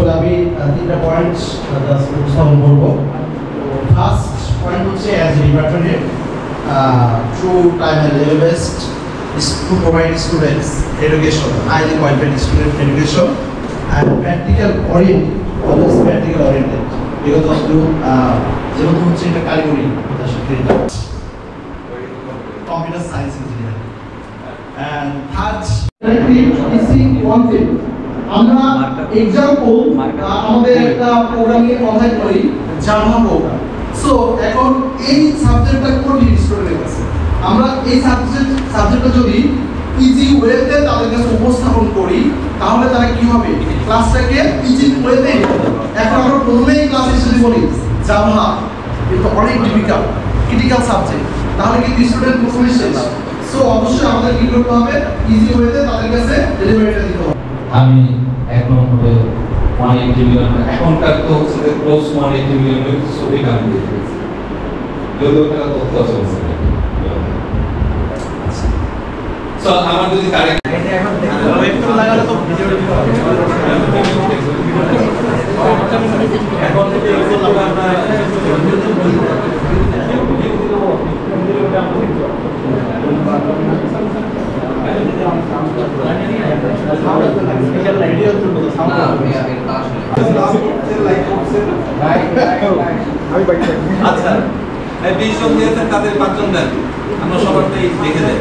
আসলে আমি তিনটা পয়েন্ট জাস্ট উপস্থাপন করবো। ফার্স্ট পয়েন্ট হচ্ছে অ্যাজ ডিপার্টমেন্টের true time and best to provide students education, highly qualified student education and practical oriented, always practical oriented. Because of the যেহেতু হচ্ছে এটা কারিগরি computer science engineer. And third, one thing. আমরা example আমাদের একটা programming কথাই বলি জাভা প্রোগ্রাম। সো এখন এই সাবজেক্টটা কোন স্টুডেন্টের কাছে আমরা এই সাবজেক্টটা যদি ইজি ওয়েতে তাদের কাছে উপস্থাপন করি তাহলে তারা কি হবে ক্লাসটাকে ইজি ওয়েতে নিতে পারবে। এখন আমরা প্রথমেই ক্লাসে যদি বলি জাভা কিন্তু অনেক ক্রিটিক্যাল সাবজেক্ট তাহলে কিন্তু স্টুডেন্ট প্রথমে শেষ। সো অবশ্যই আমাদের কি করতে হবে ইজি ওয়েতে তাদের কাছে ডেলিভারিটা দিতে হবে। আমি এক নম্বরে 180 মিলিয়ন এখনকার তো হচ্ছে ক্লোজ 180 মিলিয়ন ছবি কাম দিয়েছে যদিও টাকা তথ্য আছে সো আমার যদি কারেক্ট এখন একটু লাগালে তো ভিডিওটা এখন যদি এগুলো আমরা আচ্ছা 20 জন দিয়েছেন তাদের 5 জন দেন আমরা সবারটাই দেখে দেই